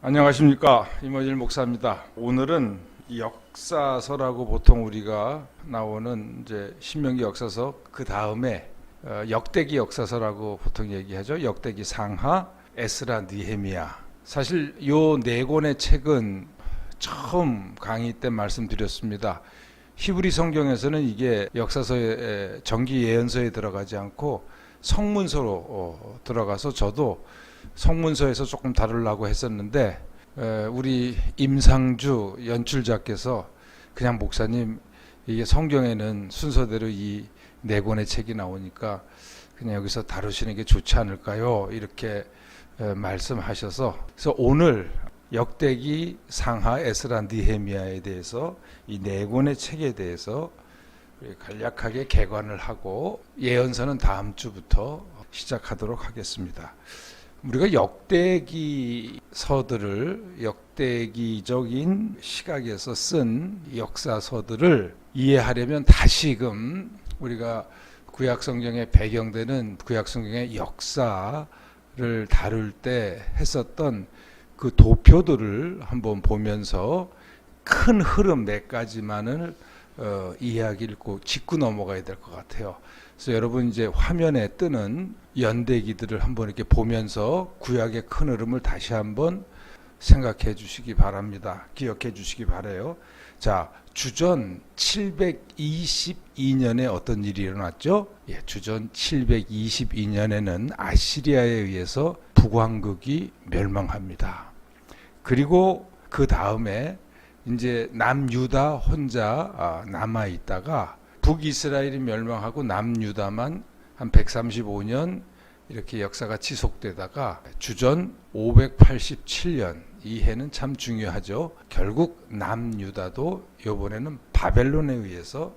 안녕하십니까, 임원일 목사입니다. 오늘은 역사서라고 보통 우리가 나오는 이제 신명기 역사서 그 다음에 역대기 역사서라고 보통 얘기하죠. 역대기, 상하, 에스라, 느헤미야. 사실 요 네 권의 책은 처음 강의 때 말씀드렸습니다. 히브리 성경에서는 이게 역사서의 정기 예언서에 들어가지 않고 성문서로 들어가서 저도 성문서에서 조금 다루려고 했었는데 우리 임상주 연출자께서 그냥 목사님 이게 성경에는 순서대로 이 네 권의 책이 나오니까 그냥 여기서 다루시는 게 좋지 않을까요? 이렇게 말씀하셔서 그래서 오늘 역대기, 상하, 에스라, 느헤미야에 대해서 이 네 권의 책에 대해서 간략하게 개관을 하고 예언서는 다음 주부터 시작하도록 하겠습니다. 우리가 역대기서들을 역대기적인 시각에서 쓴 역사서들을 이해하려면 다시금 우리가 구약성경에 배경되는 구약성경의 역사를 다룰 때 했었던 그 도표들을 한번 보면서 큰 흐름 몇 가지만을 이야기를 짚고 넘어가야 될 것 같아요. 그래서 여러분 이제 화면에 뜨는 연대기들을 한번 이렇게 보면서 구약의 큰 흐름을 다시 한번 생각해 주시기 바랍니다. 기억해 주시기 바라요. 자, 주전 722년에 어떤 일이 일어났죠? 주전 722년에는 아시리아에 의해서 북왕국이 멸망합니다. 그리고 그 다음에 이제 남유다 혼자 남아 있다가 북이스라엘이 멸망하고 남유다만 한 135년 이렇게 역사가 지속되다가 주전 587년, 이 해는 참 중요하죠. 결국 남유다도 이번에는 바벨론에 의해서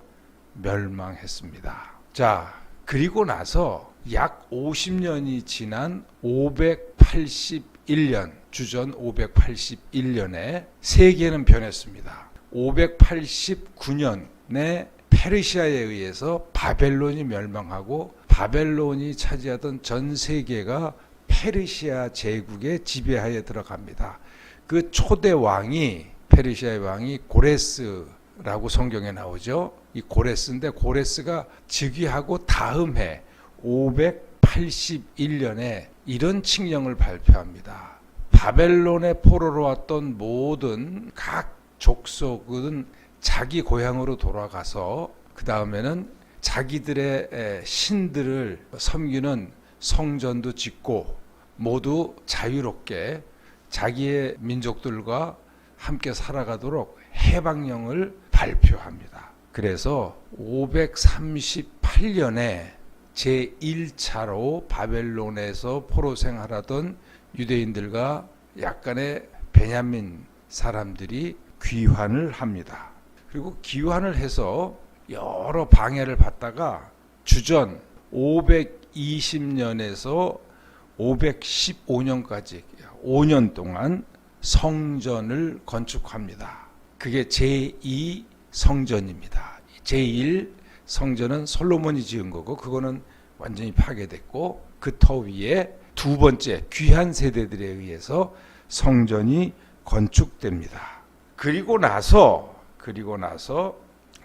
멸망했습니다. 자, 그리고 나서 약 50년이 지난 581년, 주전 581년에 세계는 변했습니다. 589년에 페르시아에 의해서 바벨론이 멸망하고 바벨론이 차지하던 전 세계가 페르시아 제국의 지배하에 들어갑니다. 그 초대 왕이 페르시아의 왕이 고레스라고 성경에 나오죠. 이 고레스인데 고레스가 즉위하고 다음 해 581년에 이런 칙령을 발표합니다. 바벨론의 포로로 왔던 모든 각 족속은 자기 고향으로 돌아가서 그 다음에는 자기들의 신들을 섬기는 성전도 짓고 모두 자유롭게 자기의 민족들과 함께 살아가도록 해방령을 발표합니다. 그래서 538년에 제1차로 바벨론에서 포로 생활하던 유대인들과 약간의 베냐민 사람들이 귀환을 합니다. 그리고 귀환을 해서 여러 방해를 받다가 주전 520년에서 515년까지 5년 동안 성전을 건축합니다. 그게 제2 성전입니다. 제1 성전은 솔로몬이 지은 거고 그거는 완전히 파괴됐고 그 터 위에 두 번째 귀한 세대들에 의해서 성전이 건축됩니다. 그리고 나서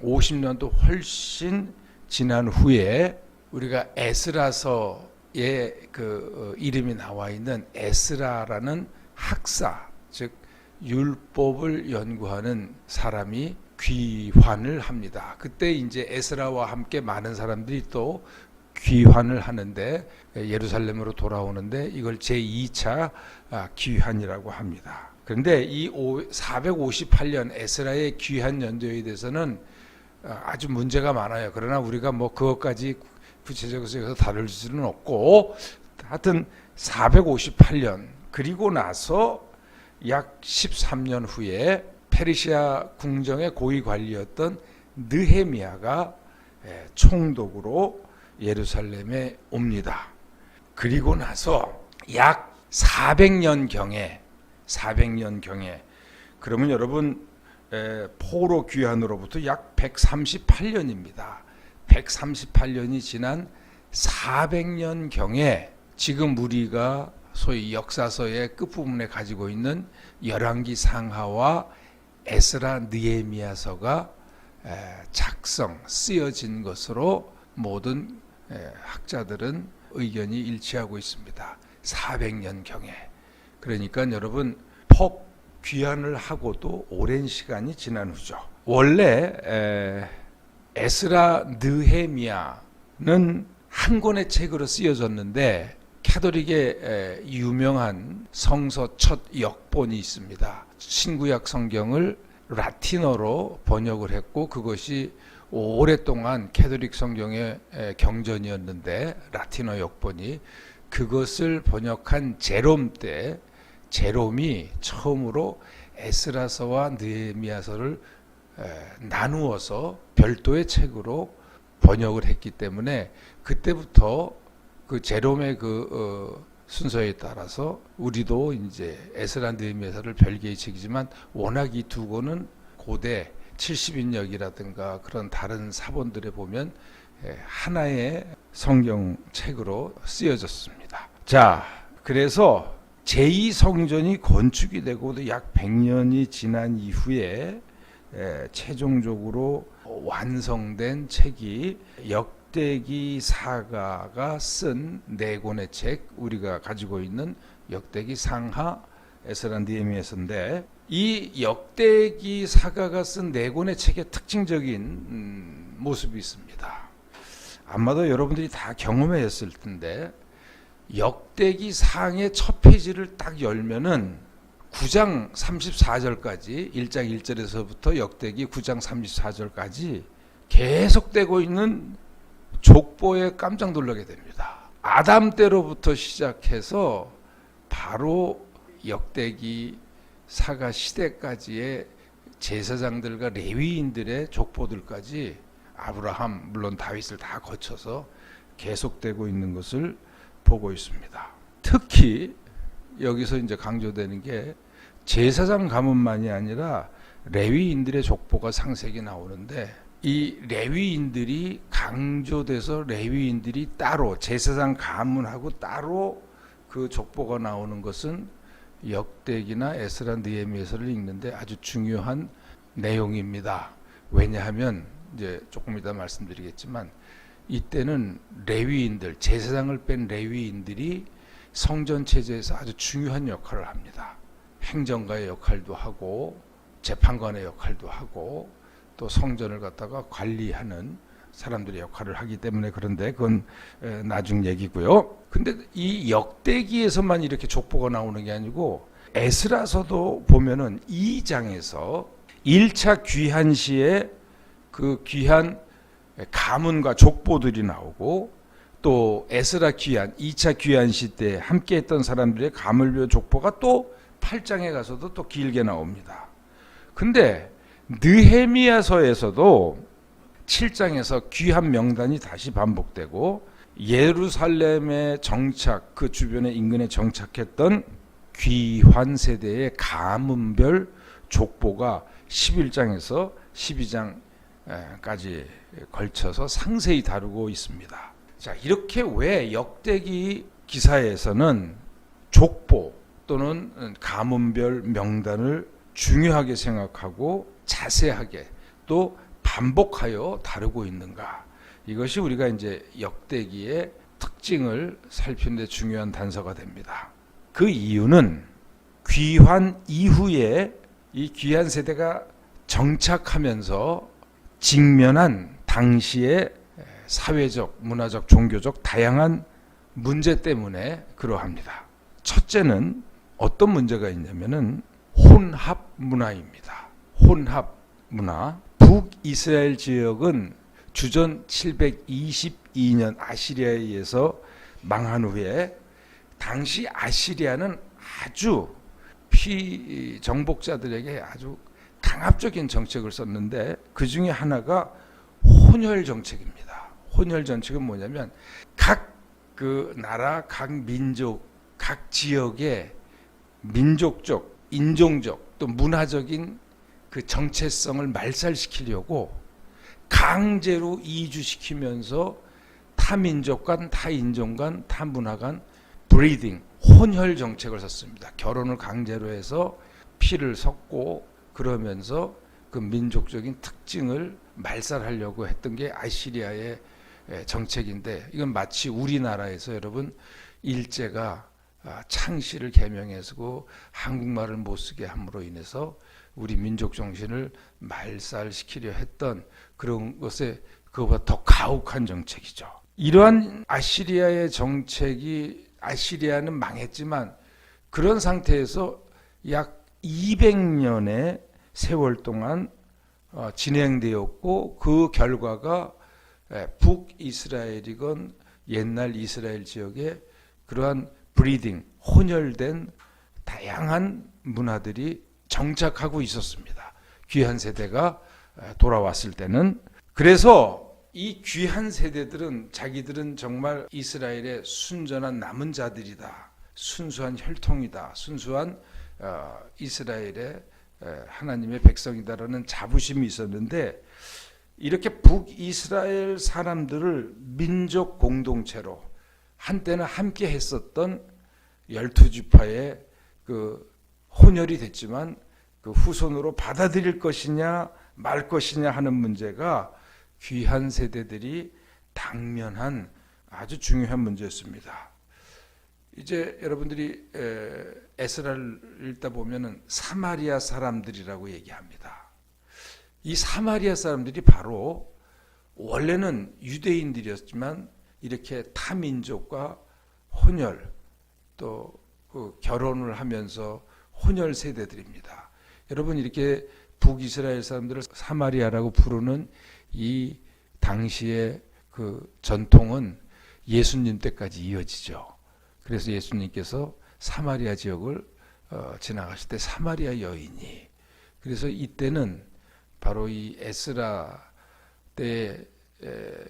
50년도 훨씬 지난 후에 우리가 에스라서에 그 이름이 나와 있는 에스라라는 학사, 즉 율법을 연구하는 사람이 귀환을 합니다. 그때 이제 에스라와 함께 많은 사람들이 또 귀환을 하는데 예루살렘으로 돌아오는데 이걸 제2차 귀환이라고 합니다. 그런데 이 458년 에스라의 귀환 연도에 대해서는 아주 문제가 많아요. 그러나 우리가 뭐 그것까지 구체적으로 다룰 수는 없고 하여튼 458년 그리고 나서 약 13년 후에 페르시아 궁정의 고위 관리였던 느헤미야가 총독으로 예루살렘에 옵니다. 그리고 나서 약 400년경에 그러면 여러분 포로 귀환으로부터 약 138년입니다. 138년이 지난 400년경에 지금 우리가 소위 역사서의 끝부분에 가지고 있는 열왕기 상하와 에스라 느헤미야서가 작성, 쓰여진 것으로 모든 학자들은 의견이 일치하고 있습니다. 400년경에. 그러니까 여러분 폭 귀환을 하고도 오랜 시간이 지난 후죠. 원래 에스라 느헤미야는 한 권의 책으로 쓰여졌는데 캐톨릭의 유명한 성서 첫 역본이 있습니다. 신구약 성경을 라틴어로 번역을 했고 그것이 오랫동안 캐톨릭 성경의 경전이었는데 라틴어 역본이 그것을 번역한 제롬 때 제롬이 처음으로 에스라서와 느헤미야서를 나누어서 별도의 책으로 번역을 했기 때문에 그때부터 그 제롬의 순서에 따라서 우리도 이제 에스라 느헤미야서를 별개의 책이지만 워낙 이 두 권은 고대 70인역이라든가 그런 다른 사본들에 보면 하나의 성경책으로 쓰여졌습니다. 자, 그래서 제2성전이 건축이 되고도 약 100년이 지난 이후에 최종적으로 완성된 책이 역대기 사가가 쓴 4권의 책, 우리가 가지고 있는 역대기 상하, 에스라 느헤미야서인데 이 역대기 사가가 쓴 4권의 책의 특징적인 모습이 있습니다. 아마도 여러분들이 다 경험했을 텐데 역대기 상의 첫 페이지를 딱 열면은 9장 34절까지 1장 1절에서부터 역대기 9장 34절까지 계속되고 있는 족보에 깜짝 놀라게 됩니다. 아담 때로부터 시작해서 바로 역대기 사가 시대까지의 제사장들과 레위인들의 족보들까지 아브라함 물론 다윗을 다 거쳐서 계속되고 있는 것을 보고 있습니다. 특히 여기서 이제 강조되는 게 제사장 가문만이 아니라 레위인들의 족보가 상세히 나오는데 이 레위인들이 강조돼서 레위인들이 따로 제사장 가문하고 따로 그 족보가 나오는 것은 역대기나 에스라 느헤미야서를 읽는데 아주 중요한 내용입니다. 왜냐하면 이제 조금 이따 말씀드리겠지만 이때는 레위인들, 제사장을 뺀 레위인들이 성전 체제에서 아주 중요한 역할을 합니다. 행정가의 역할도 하고 재판관의 역할도 하고 또 성전을 갖다가 관리하는 사람들의 역할을 하기 때문에 그런데 그건 나중 얘기고요. 근데 이 역대기에서만 이렇게 족보가 나오는 게 아니고 에스라서도 보면은 2장에서 1차 귀한 시에 그 귀한 가문과 족보들이 나오고 또 에스라 귀한 2차 귀한 시 때 함께 했던 사람들의 가물며 족보가 또 8장에 가서도 또 길게 나옵니다. 근데 느헤미야서에서도 7장에서 귀한 명단이 다시 반복되고 예루살렘에 정착, 그 주변의 인근에 정착했던 귀환 세대의 가문별 족보가 11장에서 12장까지 걸쳐서 상세히 다루고 있습니다. 자, 이렇게 왜 역대기 기사에서는 족보 또는 가문별 명단을 중요하게 생각하고 자세하게 또 반복하여 다루고 있는가? 이것이 우리가 이제 역대기의 특징을 살피는 데 중요한 단서가 됩니다. 그 이유는 귀환 이후에 이 귀한 세대가 정착하면서 직면한 당시의 사회적, 문화적, 종교적 다양한 문제 때문에 그러합니다. 첫째는 어떤 문제가 있냐면은 혼합 문화입니다. 혼합 문화. 북이스라엘 지역은 주전 722년 아시리아에 의해서 망한 후에 당시 아시리아는 아주 피정복자들에게 아주 강압적인 정책을 썼는데 그 중에 하나가 혼혈 정책입니다. 혼혈 정책은 뭐냐면 각 그 나라, 각 민족, 각 지역의 민족적, 인종적 또 문화적인 그 정체성을 말살시키려고 강제로 이주시키면서 타민족 간, 타인종 간, 타문화 간 브리딩, 혼혈 정책을 썼습니다. 결혼을 강제로 해서 피를 섞고 그러면서 그 민족적인 특징을 말살하려고 했던 게 아시리아의 정책인데, 이건 마치 우리나라에서 여러분 일제가 창씨를 개명해서 한국말을 못 쓰게 함으로 인해서 우리 민족 정신을 말살시키려 했던 그런 것에 그거보다 더 가혹한 정책이죠. 이러한 아시리아의 정책이, 아시리아는 망했지만 그런 상태에서 약 200년의 세월 동안 진행되었고, 그 결과가 북이스라엘이건 옛날 이스라엘 지역에 그러한 브리딩, 혼혈된 다양한 문화들이 정착하고 있었습니다. 귀한 세대가 돌아왔을 때는. 그래서 이 귀한 세대들은 자기들은 정말 이스라엘의 순전한 남은 자들이다, 순수한 혈통이다, 순수한 이스라엘의 하나님의 백성이다라는 자부심이 있었는데, 이렇게 북이스라엘 사람들을 민족 공동체로 한때는 함께 했었던 12지파의 그 혼혈이 됐지만 그 후손으로 받아들일 것이냐 말 것이냐 하는 문제가 귀한 세대들이 당면한 아주 중요한 문제였습니다. 이제 여러분들이 에스라를 읽다 보면은 사마리아 사람들이라고 얘기합니다. 이 사마리아 사람들이 바로 원래는 유대인들이었지만 이렇게 타민족과 혼혈 또 그 결혼을 하면서 혼혈 세대들입니다. 여러분, 이렇게 북이스라엘 사람들을 사마리아라고 부르는 이 당시의 그 전통은 예수님 때까지 이어지죠. 그래서 예수님께서 사마리아 지역을 지나가실 때 사마리아 여인이, 그래서 이때는 바로 이 에스라 때의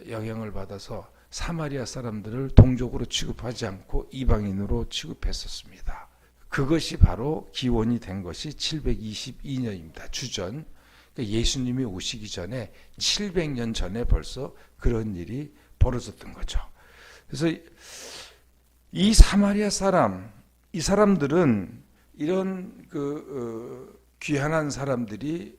영향을 받아서 사마리아 사람들을 동족으로 취급하지 않고 이방인으로 취급했었습니다. 그것이 바로 기원이 된 것이 722년입니다. 주전. 그러니까 예수님이 오시기 전에 700년 전에 벌써 그런 일이 벌어졌던 거죠. 그래서 이 사마리아 사람, 이 사람들은 이런 귀한한 사람들이,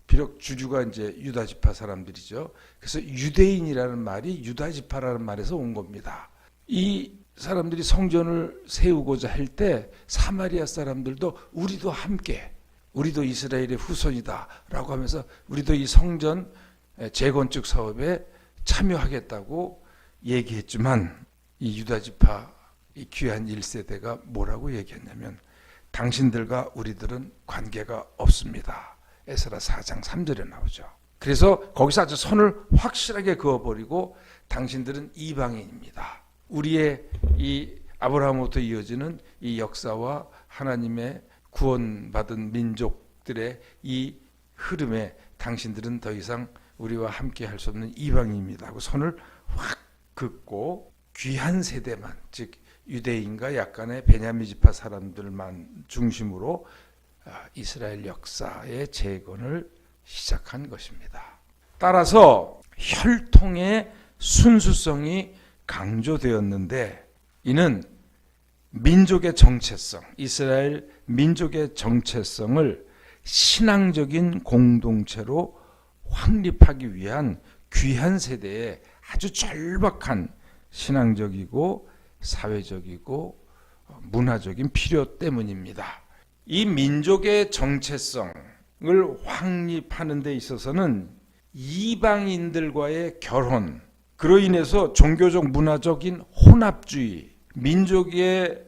비록 주류가 이제 유다지파 사람들이죠. 그래서 유대인이라는 말이 유다지파라는 말에서 온 겁니다. 이 사람들이 성전을 세우고자 할 때 사마리아 사람들도 우리도 함께, 우리도 이스라엘의 후손이다라고 하면서 우리도 이 성전 재건축 사업에 참여하겠다고 얘기했지만, 이 유다지파 이 귀한 1세대가 뭐라고 얘기했냐면, 당신들과 우리들은 관계가 없습니다. 에스라 4장 3절에 나오죠. 그래서 거기서 아주 선을 확실하게 그어버리고, 당신들은 이방인입니다. 우리의 이 아브라함부터 이어지는 이 역사와 하나님의 구원받은 민족들의 이 흐름에 당신들은 더 이상 우리와 함께 할 수 없는 이방인입니다 하고 선을 확 긋고, 귀한 세대만, 즉 유대인과 약간의 베냐민 지파 사람들만 중심으로 이스라엘 역사의 재건을 시작한 것입니다. 따라서 혈통의 순수성이 강조되었는데, 이는 민족의 정체성, 이스라엘 민족의 정체성을 신앙적인 공동체로 확립하기 위한 귀한 세대의 아주 절박한 신앙적이고 사회적이고 문화적인 필요 때문입니다. 이 민족의 정체성을 확립하는 데 있어서는 이방인들과의 결혼, 그로 인해서 종교적 문화적인 혼합주의, 민족의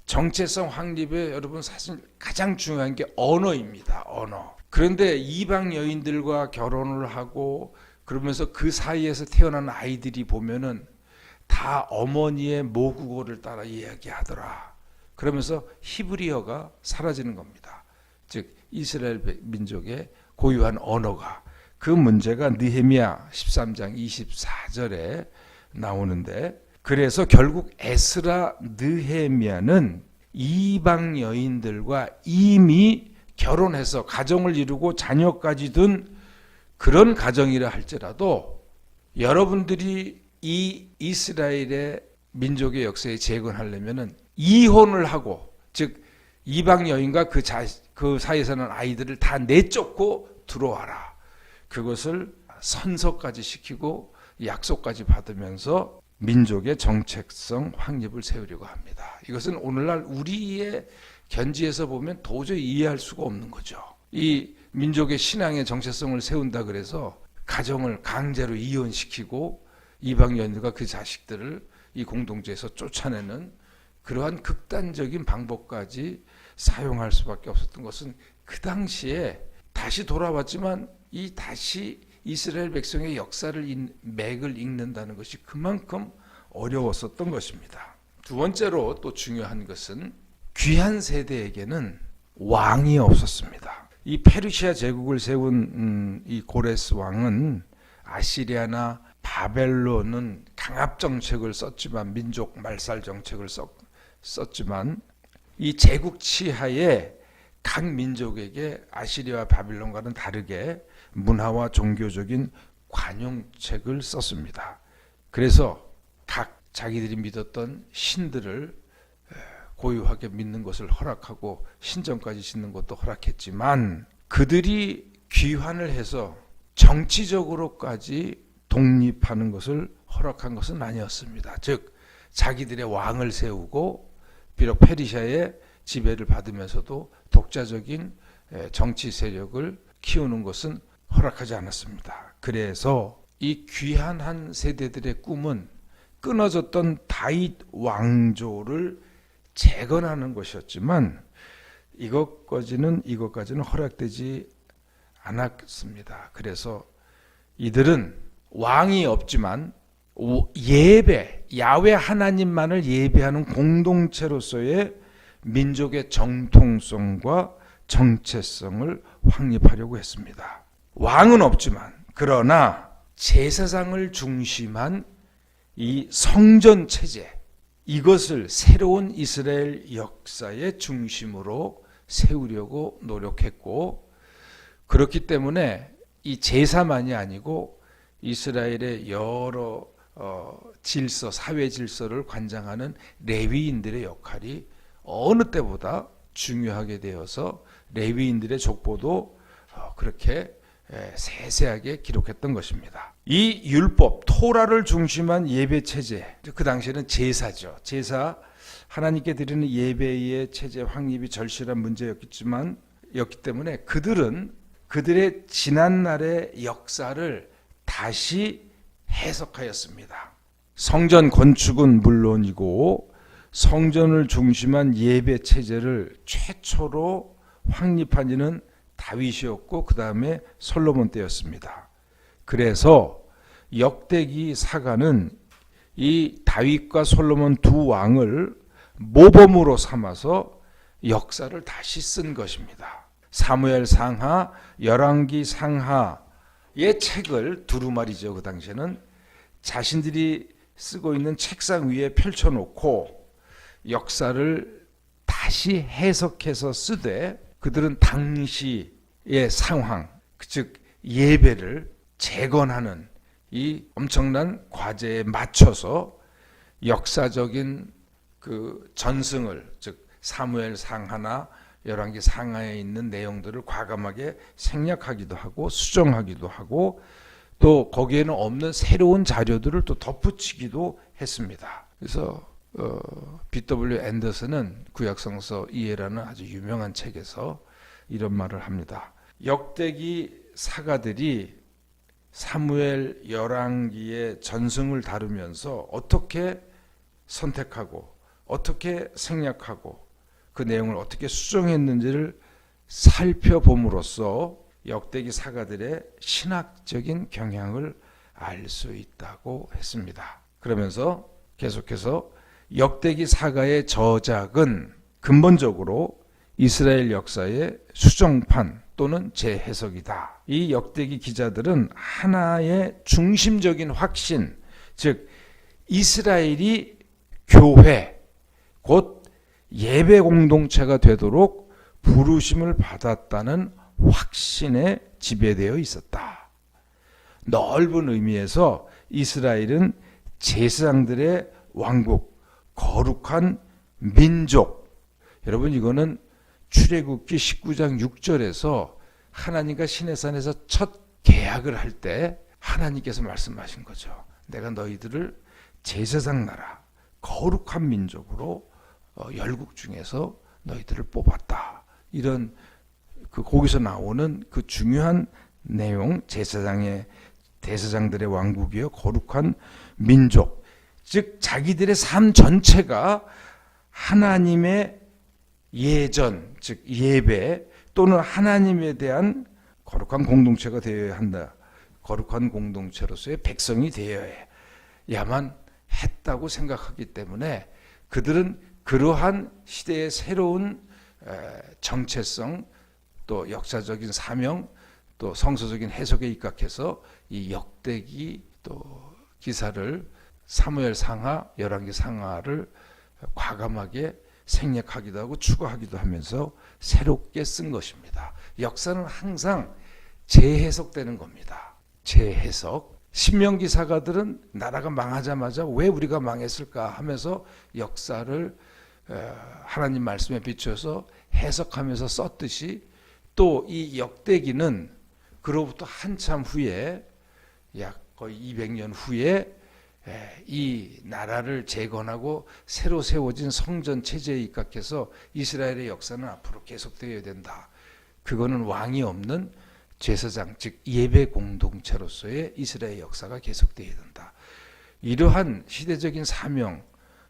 정체성 확립에 여러분 사실 가장 중요한 게 언어입니다. 언어. 그런데 이방 여인들과 결혼을 하고 그러면서 그 사이에서 태어난 아이들이 보면은 다 어머니의 모국어를 따라 이야기하더라. 그러면서 히브리어가 사라지는 겁니다. 즉 이스라엘 민족의 고유한 언어가. 그 문제가 느헤미야 13장 24절에 나오는데, 그래서 결국 에스라 느헤미야는 이방 여인들과 이미 결혼해서 가정을 이루고 자녀까지 둔 그런 가정이라 할지라도 여러분들이 이 이스라엘의 민족의 역사에 재건하려면은 이혼을 하고, 즉 이방 여인과 그 사이에 사는 아이들을 다 내쫓고 들어와라. 그것을 선서까지 시키고 약속까지 받으면서 민족의 정체성 확립을 세우려고 합니다. 이것은 오늘날 우리의 견지에서 보면 도저히 이해할 수가 없는 거죠. 이 민족의 신앙의 정체성을 세운다 그래서 가정을 강제로 이혼시키고 이방 여인들과 그 자식들을 이 공동체에서 쫓아내는 그러한 극단적인 방법까지 사용할 수밖에 없었던 것은 그 당시에 다시 돌아왔지만 이 다시 이스라엘 백성의 역사를 맥을 읽는다는 것이 그만큼 어려웠었던 것입니다. 두 번째로 또 중요한 것은 귀한 세대에게는 왕이 없었습니다. 이 페르시아 제국을 세운 이 고레스 왕은 아시리아나 바벨론은 강압 정책을 썼지만, 민족 말살 정책을 썼지만, 이 제국 치하에 각 민족에게 아시리아와 바빌론과는 다르게 문화와 종교적인 관용책을 썼습니다. 그래서 각 자기들이 믿었던 신들을 고유하게 믿는 것을 허락하고 신전까지 짓는 것도 허락했지만, 그들이 귀환을 해서 정치적으로까지 독립하는 것을 허락한 것은 아니었습니다. 즉 자기들의 왕을 세우고 비록 페르시아의 지배를 받으면서도 독자적인 정치 세력을 키우는 것은 허락하지 않았습니다. 그래서 이 귀한 세대들의 꿈은 끊어졌던 다윗 왕조를 재건하는 것이었지만 이것까지는 허락되지 않았습니다. 그래서 이들은 왕이 없지만 예배, 야훼 하나님만을 예배하는 공동체로서의 민족의 정통성과 정체성을 확립하려고 했습니다. 왕은 없지만 그러나 제사장을 중심한 이 성전 체제, 이것을 새로운 이스라엘 역사의 중심으로 세우려고 노력했고, 그렇기 때문에 이 제사만이 아니고 이스라엘의 여러 질서, 사회 질서를 관장하는 레위인들의 역할이 어느 때보다 중요하게 되어서 레위인들의 족보도 그렇게 세세하게 기록했던 것입니다. 이 율법, 토라를 중심한 예배 체제, 그 당시에는 제사죠. 제사, 하나님께 드리는 예배의 체제 확립이 절실한 문제였기 때문에 그들은 그들의 지난날의 역사를 다시 해석하였습니다. 성전 건축은 물론이고 성전을 중심한 예배 체제를 최초로 확립한 이는 다윗이었고 그 다음에 솔로몬 때였습니다. 그래서 역대기 사가는 이 다윗과 솔로몬 두 왕을 모범으로 삼아서 역사를 다시 쓴 것입니다. 사무엘 상하, 열왕기 상하의 책을 두루마리죠. 그 당시에는 자신들이 쓰고 있는 책상 위에 펼쳐놓고 역사를 다시 해석해서 쓰되, 그들은 당시의 상황, 즉 예배를 재건하는 이 엄청난 과제에 맞춰서 역사적인 그 전승을, 즉 사무엘 상하나 열왕기 상하에 있는 내용들을 과감하게 생략하기도 하고 수정하기도 하고 또 거기에는 없는 새로운 자료들을 또 덧붙이기도 했습니다. 그래서 B.W. 앤더슨은 구약성서 이해라는 아주 유명한 책에서 이런 말을 합니다. 역대기 사가들이 사무엘 열왕기의 전승을 다루면서 어떻게 선택하고 어떻게 생략하고 그 내용을 어떻게 수정했는지를 살펴봄으로써 역대기 사가들의 신학적인 경향을 알 수 있다고 했습니다. 그러면서 계속해서 역대기 사가의 저작은 근본적으로 이스라엘 역사의 수정판 또는 재해석이다. 이 역대기 기자들은 하나의 중심적인 확신, 즉 이스라엘이 교회, 곧 예배 공동체가 되도록 부르심을 받았다는 확신에 지배되어 있었다. 넓은 의미에서 이스라엘은 제사장들의 왕국, 거룩한 민족. 여러분, 이거는 출애굽기 19장 6절에서 하나님과 시내산에서 첫 계약을 할 때 하나님께서 말씀하신 거죠. 내가 너희들을 제사장 나라, 거룩한 민족으로 열국 중에서 너희들을 뽑았다. 이런 거기서 나오는 그 중요한 내용, 대제사장들의 왕국이요, 거룩한 민족. 즉 자기들의 삶 전체가 하나님의 예전, 즉 예배 또는 하나님에 대한 거룩한 공동체가 되어야 한다. 거룩한 공동체로서의 백성이 되어야만 했다고 생각하기 때문에 그들은 그러한 시대의 새로운 정체성, 또 역사적인 사명, 또 성서적인 해석에 입각해서 이 역대기 또 기사를 사무엘 상하, 열왕기 상하를 과감하게 생략하기도 하고 추가하기도 하면서 새롭게 쓴 것입니다. 역사는 항상 재해석되는 겁니다. 재해석. 신명기 사가들은 나라가 망하자마자 왜 우리가 망했을까 하면서 역사를 하나님 말씀에 비춰서 해석하면서 썼듯이, 또 이 역대기는 그로부터 한참 후에 약 거의 200년 후에 이 나라를 재건하고 새로 세워진 성전 체제에 입각해서 이스라엘의 역사는 앞으로 계속되어야 된다. 그거는 왕이 없는 제사장, 즉 예배 공동체로서의 이스라엘 역사가 계속되어야 된다. 이러한 시대적인 사명에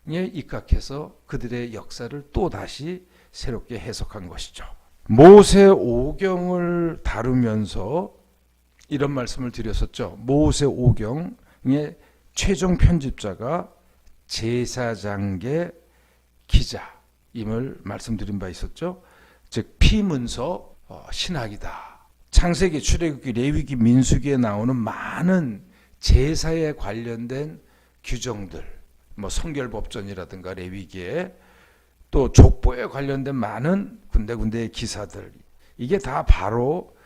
입각해서 그들의 역사를 또 다시 새롭게 해석한 것이죠. 모세 오경을 다루면서 이런 말씀을 드렸었죠. 모세 오경의 최종 편집자가 제사장계 기자임을 말씀드린 바 있었죠. 즉 피문서 신학이다. 창세기, 출애굽기, 레위기, 민수기에 나오는 많은 제사에 관련된 규정들, 성결법전이라든가 레위기에, 또 족보에 관련된 많은 군데군데의 기사들, 이게 다 바로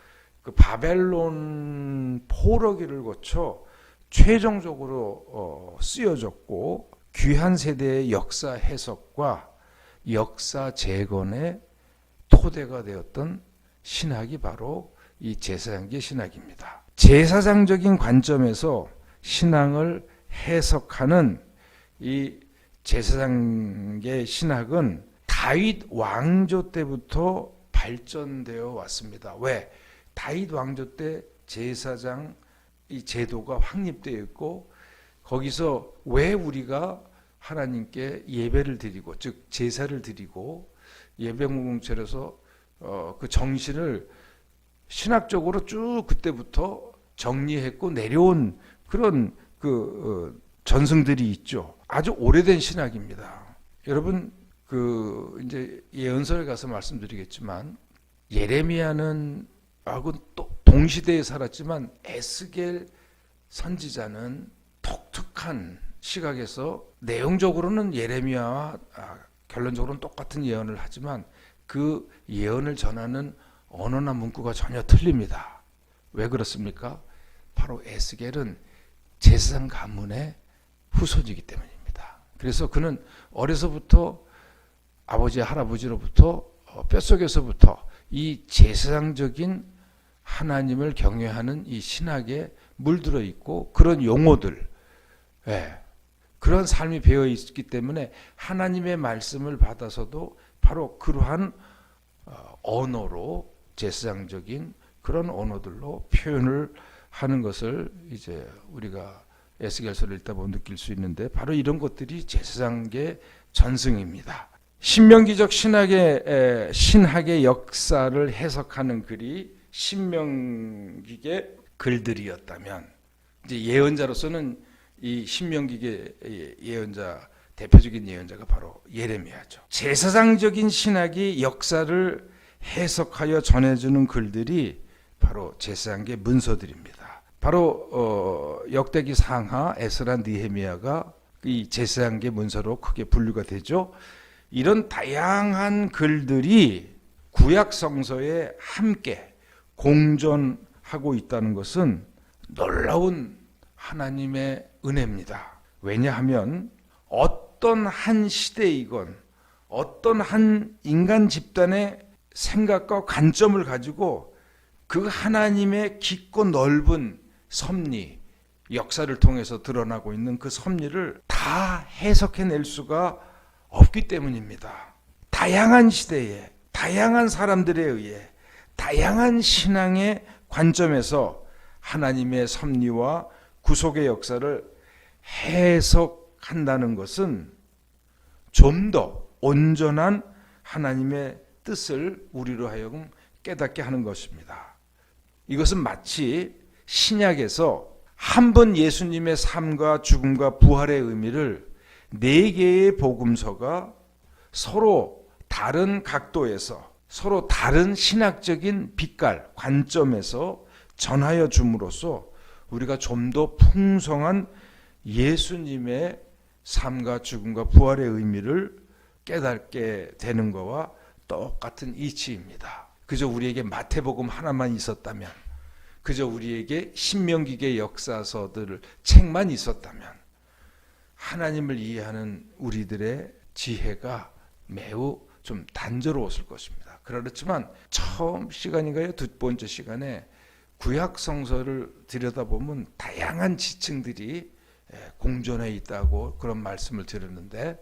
그 바벨론 포로기를 거쳐 최종적으로 쓰여졌고 귀한 세대의 역사 해석과 역사 재건의 토대가 되었던 신학이 바로 이 제사장계 신학입니다. 제사장적인 관점에서 신앙을 해석하는 이 제사장계 신학은 다윗 왕조 때부터 발전되어 왔습니다. 왜? 다윗 왕조 때 제사장 이 제도가 확립되어 있고, 거기서 왜 우리가 하나님께 예배를 드리고, 즉 제사를 드리고 예배 공동체로서 그 정신을 신학적으로 쭉 그때부터 정리했고 내려온 그런 전승들이 있죠. 아주 오래된 신학입니다. 여러분 이제 예언서에 가서 말씀드리겠지만, 예레미야는 하고 또 동시대에 살았지만 에스겔 선지자는 독특한 시각에서 내용적으로는 예레미야와 결론적으로는 똑같은 예언을 하지만 그 예언을 전하는 언어나 문구가 전혀 틀립니다. 왜 그렇습니까? 바로 에스겔은 제사장 가문의 후손이기 때문입니다. 그래서 그는 어려서부터 아버지 할아버지로부터 뼛속에서부터 이 제사장적인 하나님을 경외하는 이 신학에 물들어 있고, 그런 용어들, 그런 삶이 배어 있기 때문에 하나님의 말씀을 받아서도 바로 그러한 언어로, 제사장적인 그런 언어들로 표현을 하는 것을 이제 우리가 에스겔서를 읽다 보면 느낄 수 있는데, 바로 이런 것들이 제사장계 전승입니다. 신명기적 신학의 역사를 해석하는 글이 신명기의 글들이었다면, 이제 예언자로서는 이 신명기의 예언자, 대표적인 예언자가 바로 예레미야죠. 제사장적인 신학이 역사를 해석하여 전해주는 글들이 바로 제사장계 문서들입니다. 바로 역대기 상하, 에스라, 느헤미야가 이 제사장계 문서로 크게 분류가 되죠. 이런 다양한 글들이 구약 성서에 함께 공존하고 있다는 것은 놀라운 하나님의 은혜입니다. 왜냐하면 어떤 한 시대이건 어떤 한 인간 집단의 생각과 관점을 가지고 그 하나님의 깊고 넓은 섭리, 역사를 통해서 드러나고 있는 그 섭리를 다 해석해낼 수가 없기 때문입니다. 다양한 시대에 다양한 사람들에 의해 다양한 신앙의 관점에서 하나님의 섭리와 구속의 역사를 해석한다는 것은 좀 더 온전한 하나님의 뜻을 우리로 하여금 깨닫게 하는 것입니다. 이것은 마치 신약에서 한 번 예수님의 삶과 죽음과 부활의 의미를 네 개의 복음서가 서로 다른 각도에서 서로 다른 신학적인 빛깔, 관점에서 전하여 줌으로써 우리가 좀 더 풍성한 예수님의 삶과 죽음과 부활의 의미를 깨닫게 되는 것과 똑같은 이치입니다. 그저 우리에게 마태복음 하나만 있었다면, 그저 우리에게 신명기의 역사서들 책만 있었다면 하나님을 이해하는 우리들의 지혜가 매우 좀 단조로웠을 것입니다. 그렇지만 처음 시간인가요? 두 번째 시간에 구약 성서를 들여다보면 다양한 지층들이 공존해 있다고 그런 말씀을 드렸는데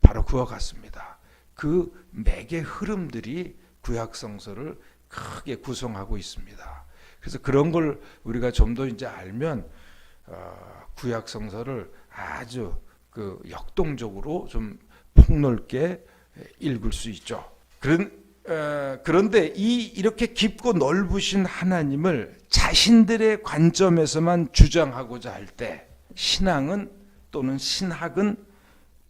바로 그와 같습니다. 그 맥의 흐름들이 구약 성서를 크게 구성하고 있습니다. 그래서 그런 걸 우리가 좀 더 이제 알면 구약 성서를 아주 그 역동적으로 좀 폭넓게 읽을 수 있죠. 그런데 이렇게 깊고 넓으신 하나님을 자신들의 관점에서만 주장하고자 할 때 신앙은 또는 신학은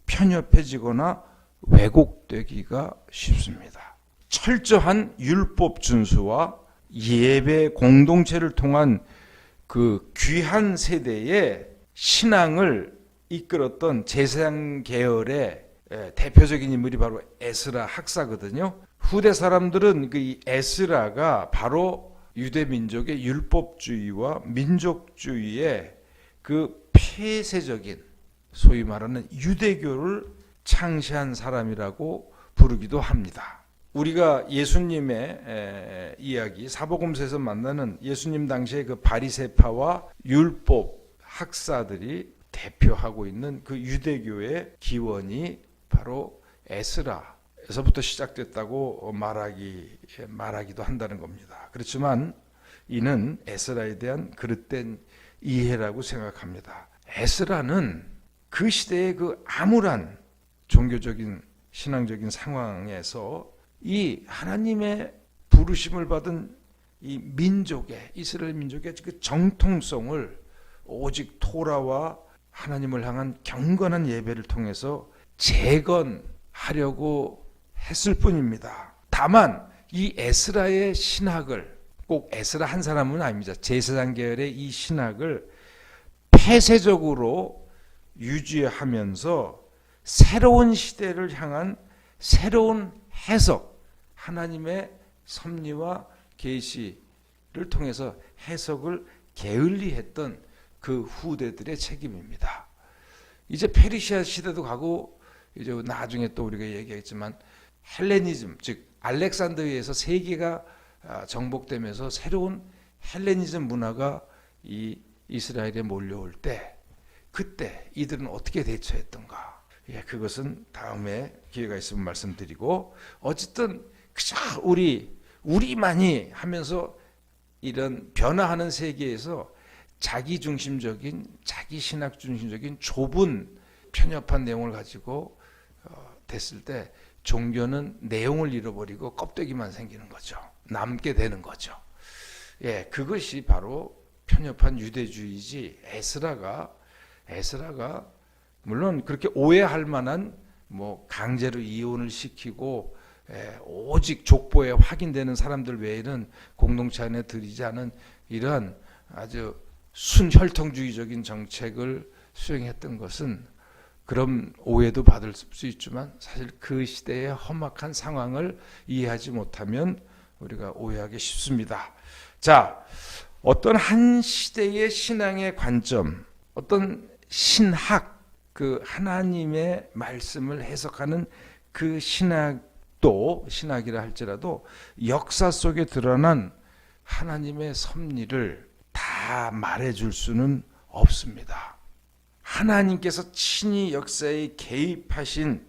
편협해지거나 왜곡되기가 쉽습니다. 철저한 율법 준수와 예배 공동체를 통한 그 귀한 세대의 신앙을 이끌었던 제사장 계열의 대표적인 인물이 바로 에스라 학사거든요. 후대 사람들은 이 에스라가 바로 유대 민족의 율법주의와 민족주의의 그 폐쇄적인 소위 말하는 유대교를 창시한 사람이라고 부르기도 합니다. 우리가 예수님의 이야기 사복음서에서 만나는 예수님 당시의 그 바리새파와 율법 학사들이 대표하고 있는 그 유대교의 기원이 바로 에스라에서부터 시작됐다고 말하기도 한다는 겁니다. 그렇지만 이는 에스라에 대한 그릇된 이해라고 생각합니다. 에스라는 그 시대의 그 암울한 종교적인 신앙적인 상황에서 이 하나님의 부르심을 받은 이 민족의 이스라엘 민족의 그 정통성을 오직 토라와 하나님을 향한 경건한 예배를 통해서 재건하려고 했을 뿐입니다. 다만 이 에스라의 신학을 꼭 에스라 한 사람은 아닙니다. 제사장 계열의 이 신학을 폐쇄적으로 유지하면서 새로운 시대를 향한 새로운 해석, 하나님의 섭리와 계시를 통해서 해석을 게을리했던 그 후대들의 책임입니다. 이제 페르시아 시대도 가고 이제 나중에 또 우리가 얘기했지만 헬레니즘, 즉 알렉산드리아에서 세계가 정복되면서 새로운 헬레니즘 문화가 이 이스라엘에 몰려올 때 그때 이들은 어떻게 대처했던가? 그것은 다음에 기회가 있으면 말씀드리고, 어쨌든 그저 우리만이 하면서 이런 변화하는 세계에서 자기 중심적인, 자기 신학 중심적인 좁은 편협한 내용을 가지고 됐을 때 종교는 내용을 잃어버리고 껍데기만 생기는 거죠. 남게 되는 거죠. 그것이 바로 편협한 유대주의지. 에스라가 물론 그렇게 오해할 만한 강제로 이혼을 시키고 오직 족보에 확인되는 사람들 외에는 공동체 안에 들이지 않은 이러한 아주 순혈통주의적인 정책을 수행했던 것은 그런 오해도 받을 수 있지만 사실 그 시대의 험악한 상황을 이해하지 못하면 우리가 오해하기 쉽습니다. 자, 어떤 한 시대의 신앙의 관점, 어떤 신학, 그 하나님의 말씀을 해석하는 그 신학도 신학이라 할지라도 역사 속에 드러난 하나님의 섭리를 다 말해줄 수는 없습니다. 하나님께서 친히 역사에 개입하신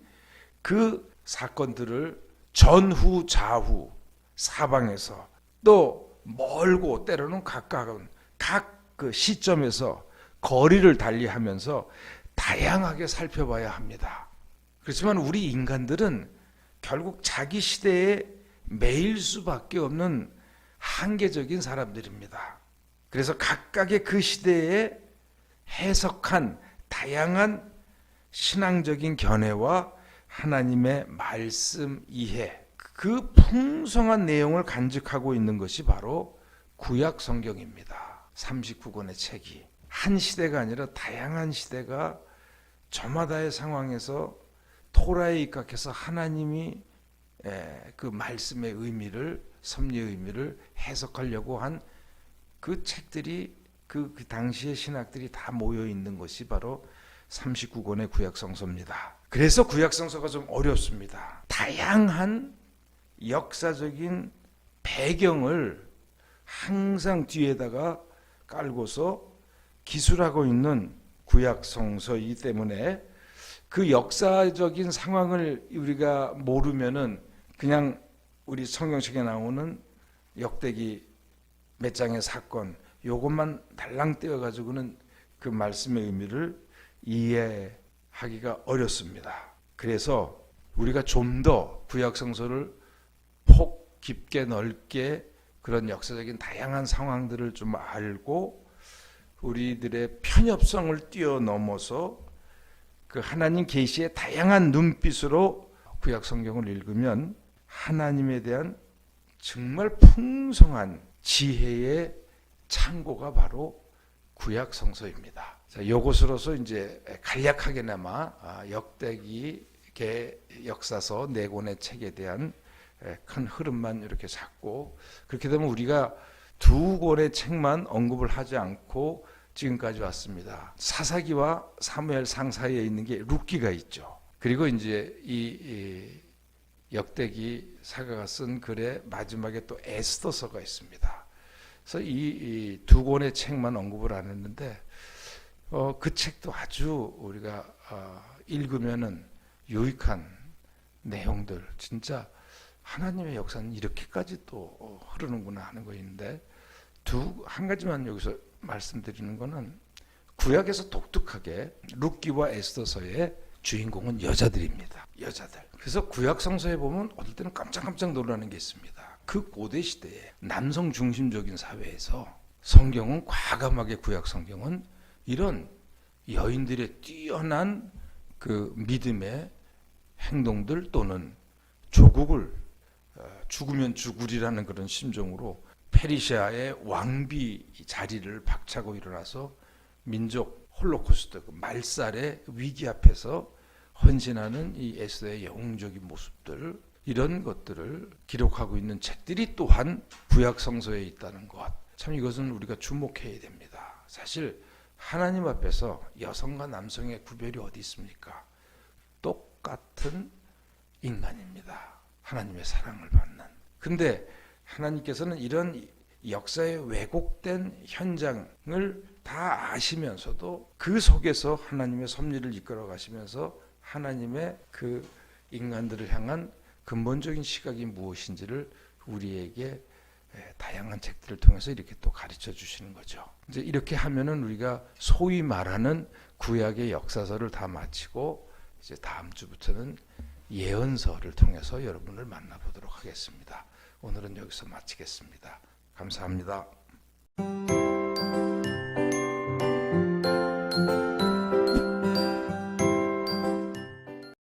그 사건들을 전후 좌후 사방에서 또 멀고 때로는 가까운 각 그 시점에서 거리를 달리하면서 다양하게 살펴봐야 합니다. 그렇지만 우리 인간들은 결국 자기 시대에 매일 수밖에 없는 한계적인 사람들입니다. 그래서 각각의 그 시대에 해석한 다양한 신앙적인 견해와 하나님의 말씀 이해, 그 풍성한 내용을 간직하고 있는 것이 바로 구약 성경입니다. 39권의 책이 한 시대가 아니라 다양한 시대가 저마다의 상황에서 토라에 입각해서 하나님이 그 말씀의 의미를, 섭리의 의미를 해석하려고 한 그 책들이 그 당시의 신학들이 다 모여 있는 것이 바로 39권의 구약성서입니다. 그래서 구약성서가 좀 어렵습니다. 다양한 역사적인 배경을 항상 뒤에다가 깔고서 기술하고 있는 구약성서이기 때문에 그 역사적인 상황을 우리가 모르면은 그냥 우리 성경책에 나오는 역대기 몇 장의 사건 요것만 달랑 떼어가지고는 그 말씀의 의미를 이해하기가 어렵습니다. 그래서 우리가 좀 더 구약성서를 폭 깊게 넓게 그런 역사적인 다양한 상황들을 좀 알고 우리들의 편협성을 뛰어넘어서 그 하나님 계시의 다양한 눈빛으로 구약 성경을 읽으면 하나님에 대한 정말 풍성한 지혜의 창고가 바로 구약 성서입니다. 자, 이것으로서 이제 간략하게나마 역대기계 역사서 네 권의 책에 대한 큰 흐름만 이렇게 잡고, 그렇게 되면 우리가 두 권의 책만 언급을 하지 않고 지금까지 왔습니다. 사사기와 사무엘상 사이에 있는 게 룻기가 있죠. 그리고 이제 이 역대기 사가가 쓴 글의 마지막에 또 에스더서가 있습니다. 그래서 이 두 권의 책만 언급을 안 했는데 그 책도 아주 우리가 읽으면은 유익한 내용들, 진짜 하나님의 역사는 이렇게까지 또 흐르는구나 하는 거 있는데, 한 가지만 여기서 말씀드리는 거는 구약에서 독특하게 룻기와 에스더서의 주인공은 여자들입니다. 여자들. 그래서 구약 성서에 보면 어떨 때는 깜짝깜짝 놀라는 게 있습니다. 그 고대 시대에 남성 중심적인 사회에서 성경은 과감하게, 구약 성경은 이런 여인들의 뛰어난 그 믿음의 행동들 또는 조국을 죽으면 죽으리라는 그런 심정으로 페르시아의 왕비 자리를 박차고 일어나서 민족 홀로코스트, 말살의 위기 앞에서 헌신하는 이 에스더의 영웅적인 모습들, 이런 것들을 기록하고 있는 책들이 또한 구약 성서에 있다는 것, 참 이것은 우리가 주목해야 됩니다. 사실 하나님 앞에서 여성과 남성의 구별이 어디 있습니까? 똑같은 인간입니다. 하나님의 사랑을 받는. 근데 하나님께서는 이런 역사의 왜곡된 현장을 다 아시면서도 그 속에서 하나님의 섭리를 이끌어 가시면서 하나님의 그 인간들을 향한 근본적인 시각이 무엇인지를 우리에게 다양한 책들을 통해서 이렇게 또 가르쳐 주시는 거죠. 이제 이렇게 하면은 우리가 소위 말하는 구약의 역사서를 다 마치고 이제 다음 주부터는 예언서를 통해서 여러분을 만나보도록 하겠습니다. 오늘은 여기서 마치겠습니다. 감사합니다.